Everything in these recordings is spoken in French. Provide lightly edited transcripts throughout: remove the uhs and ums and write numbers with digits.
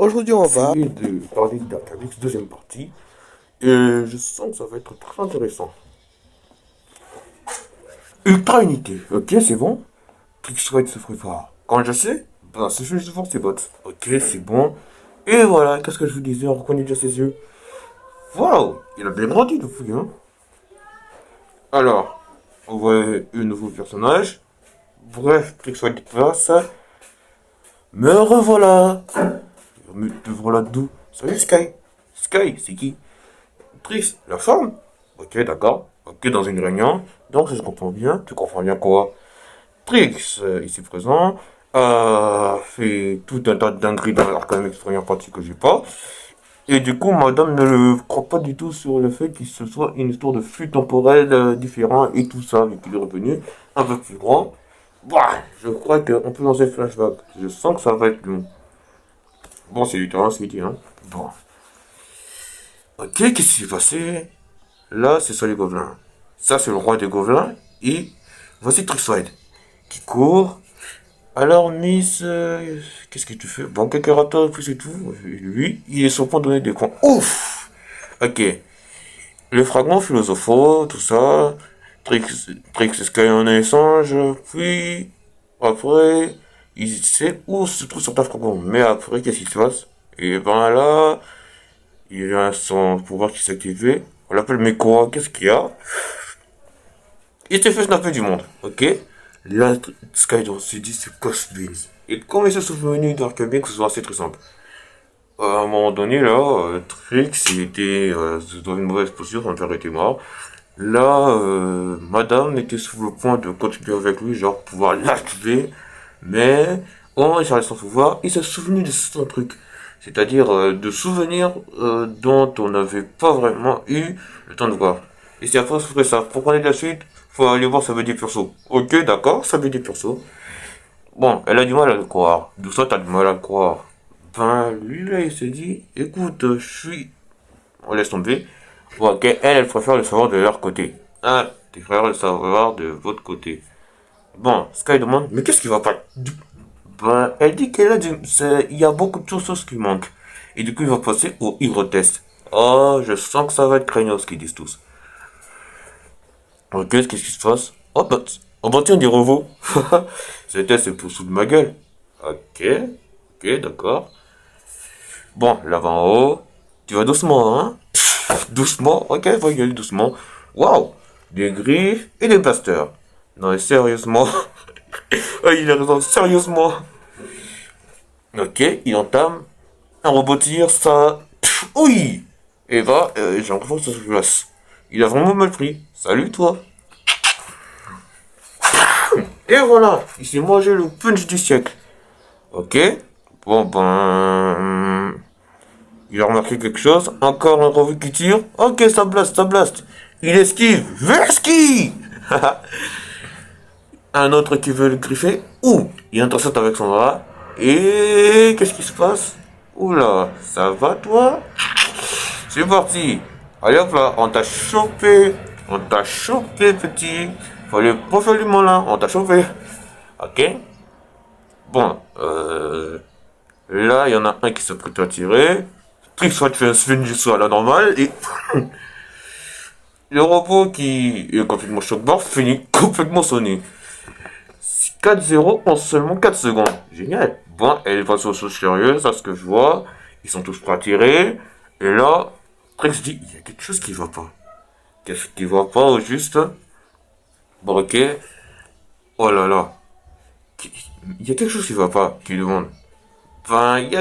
Aujourd'hui, on va essayer de parler d'Arcabix, deuxième partie. Et je sens que ça va être très intéressant. Ultra unité, ok, c'est bon. Trickswide se ferait fort. Quand je sais, ben, c'est juste de force, c'est bot. Ok, c'est bon. Et voilà, qu'est-ce que je vous disais, on reconnaît déjà ses yeux. Waouh, il a bien grandi depuis, hein. Alors, on voit un nouveau personnage. Bref, Trickswide passe. Me revoilà. Me voilà d'où? Salut Sky. Sky, c'est qui? Trix, la forme? Ok, d'accord. Ok, dans une réunion. Donc, si je comprends bien, tu comprends bien quoi? Trix, ici présent, a fait tout un tas de dingueries dans l'arcanique première partie que j'ai pas. Et du coup, madame ne croit pas du tout sur le fait qu'il se soit une histoire de flux temporel différent et tout ça, vu qu'il est revenu un peu plus grand. Bah, je crois qu'on peut lancer flashback. Je sens que ça va être long. Bon, c'est du terrain, ce qu'il dit, hein. Bon. Ok, qu'est-ce qui s'est passé? Là, c'est sur les gobelins. Ça, c'est le roi des gobelins. Et voici Trixwide qui court. Alors, Miss, qu'est-ce que tu fais? Bon, quelques ratons, puis c'est tout. Lui, il est sur le point de donner des coins. Ouf! Ok. Les fragments philosophaux, tout ça. Trix Sky en échange. Puis, après, il sait où se trouve certains fragments. Mais après, qu'est-ce qui se passe? Et ben là, il a son pouvoir qui s'est activé. On l'appelle Mekora. Qu'est-ce qu'il y a? Il s'est fait snapper du monde, ok? Là, Skydor s'est dit c'est Ghost Beans. Et comme il s'est souvenu d'Arcabix, c'est assez très simple. À un moment donné, là, Trix, il était dans une mauvaise posture, son père était mort. Là, Madame était sur le point de continuer avec lui, genre pouvoir l'achever. Mais, quand il s'arrête son pouvoir, il s'est souvenu de certains trucs. C'est-à-dire de souvenirs dont on n'avait pas vraiment eu le temps de voir. Et c'est après ça. Pour qu'on ait de la suite, faut aller voir sa BD Purso. Ok, d'accord, sa BD Purso. Bon, elle a du mal à le croire. D'où ça, t'as du mal à le croire. Ben, lui, là, il s'est dit, écoute, je suis... On laisse tomber. Bon, ok, elle préfère le savoir de leur côté. Ah, tes frères le savoir de votre côté. Bon, Sky demande, mais qu'est-ce qui va pas? Ben, elle dit qu'elle a du... Il y a beaucoup de choses qui manquent. Et du coup, il va passer au hydro test. Oh, je sens que ça va être craignos, qu'ils disent tous. Ok, qu'est-ce qui se passe? Oh bah tiens, des robots. C'était c'est pour sous de ma gueule. Ok, ok, d'accord. Bon, là en haut. Tu vas doucement, hein? Doucement, ok, va y aller doucement. Waouh! Des griffes et des blasters. Non, mais sérieusement. Ah, il a raison, sérieusement. Ok, il entame un robot tir, ça. Oui! Et va, j'ai l'impression que ça se place. Il a vraiment mal pris. Salut, toi. Et voilà, il s'est mangé le punch du siècle. Ok. Bon ben, il a remarqué quelque chose. Encore un robot qui tire. Ok, ça blast, ça blast. Il esquive. Versky. Un autre qui veut le griffer. Ouh, il intercepte avec son bras. Et qu'est-ce qui se passe? Oula, ça va toi? C'est parti. Allez hop là, on t'a chopé. On t'a chopé, petit. Fallait pas faire du malin, on t'a chopé. Ok. Bon, là, il y en a un qui se prête à tirer. Trickshot fait un spin à la normale et le robot qui est complètement choc-bord finit complètement sonné. 4-0 en seulement 4 secondes. Génial. Bon, elle passe aux choses sérieuses, à ce que je vois. Ils sont tous prêts à tirer. Et là, Trix dit, il y a quelque chose qui va pas. Qu'est-ce qui va pas au juste? Bon, ok. Oh là là. Il y a quelque chose qui va pas, qui demande. Enfin, il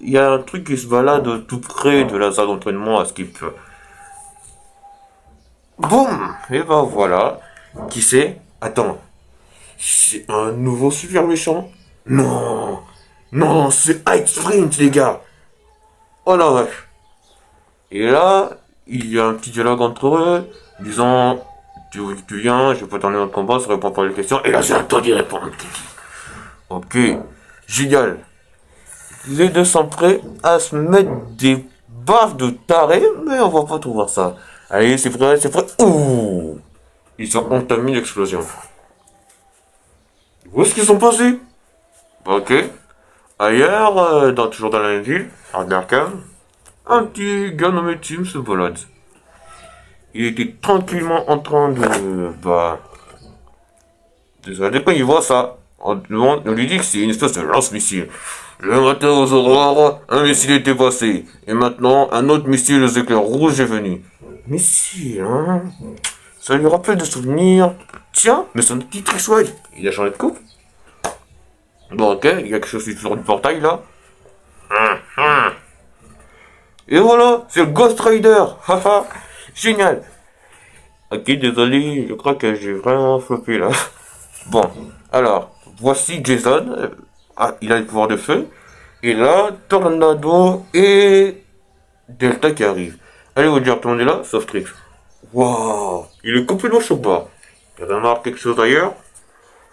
y a un truc qui se balade tout près de la salle d'entraînement à Skip. Boum! Et ben voilà. Qui c'est? Attends. C'est un nouveau super méchant? Non! Non, c'est Ice Sprint, les gars! Oh la vache! Et là, il y a un petit dialogue entre eux, disant, tu viens, je peux t'emmener dans le combat, ça répond pas les questions. Et là, c'est à toi d'y répondre. Ok, génial. Les deux sont prêts à se mettre des baffes de tarés, mais on va pas tout voir ça. Allez, c'est prêt, c'est prêt. Ouh! Ils ont entamé l'explosion. Où est-ce qu'ils sont passés? Ok. Ailleurs, toujours dans la même ville, à Arkham, un petit gars nommé Tim se balade. Il était tranquillement en train de... Désolé, quand il voit ça, on lui dit que c'est une espèce de lance-missile. Le matin aux aurores, un missile était passé. Et maintenant, un autre missile aux éclairs rouges est venu. Missile, hein? Ça lui rappelle des souvenirs. Tiens, mais son petit Trixwell, il a changé de coupe. Bon, ok, il y a quelque chose qui sort du portail là. Et voilà, c'est le Ghost Rider. Haha, génial. Ok, désolé, je crois que j'ai vraiment floppé là. Bon, alors, voici Jason. Ah, il a le pouvoir de feu. Et là, Tornado et Delta qui arrivent. Allez, vous dire, tout le monde est là, sauf Trix. Waouh, il est complètement chaud bas. Il remarque quelque chose ailleurs.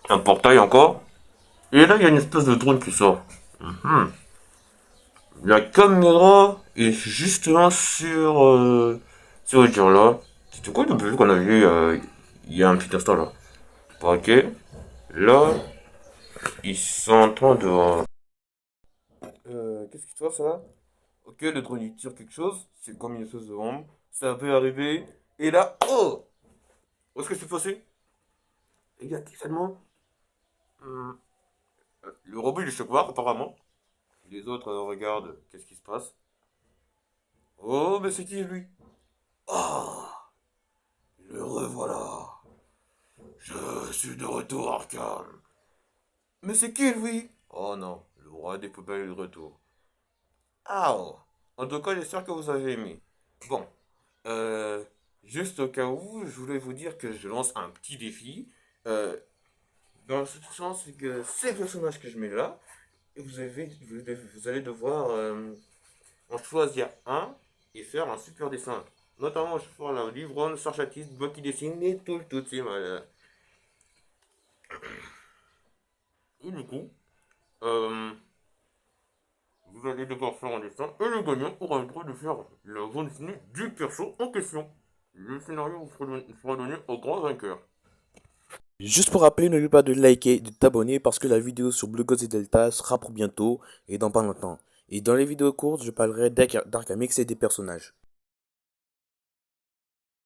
Un portail encore. Et là, il y a une espèce de drone qui sort. La caméra est justement sur le genre là. C'était quoi le but qu'on a vu il y a un petit instant là. Ok. Là, ils sont en train de... qu'est-ce qui se passe là? Ok, le drone il tire quelque chose. C'est comme une espèce de bombe. Ça peut arriver. Et là, oh! Où est-ce que c'est passé? Il y a tellement... Hum, le robot il est choc apparemment. Les autres regardent qu'est-ce qui se passe. Oh, mais c'est qui lui? Ah, le revoilà. Je suis de retour, Arkham. Mais c'est qui lui? Oh non, le roi des poubelles est de retour. Ah, oh. En tout cas, j'espère que vous avez aimé. Bon, euh, juste au cas où, je voulais vous dire que je lance un petit défi. Euh, dans ce sens, c'est que ces personnages que je mets là, vous allez devoir en choisir un et faire un super dessin. Notamment, je ferai la Livron, Sarchatiste, Bloc qui dessine et tout, c'est mal. Et du coup, euh, vous allez devoir faire un dessin et le gagnant aura le droit de faire la bande dessinée du perso en question. Le scénario vous sera donné au grand vainqueur. Juste pour rappeler, n'oublie pas de liker et de t'abonner parce que la vidéo sur Blue Ghost et Delta sera pour bientôt et dans pas longtemps. Et dans les vidéos courtes, je parlerai d'Arkamix et des personnages.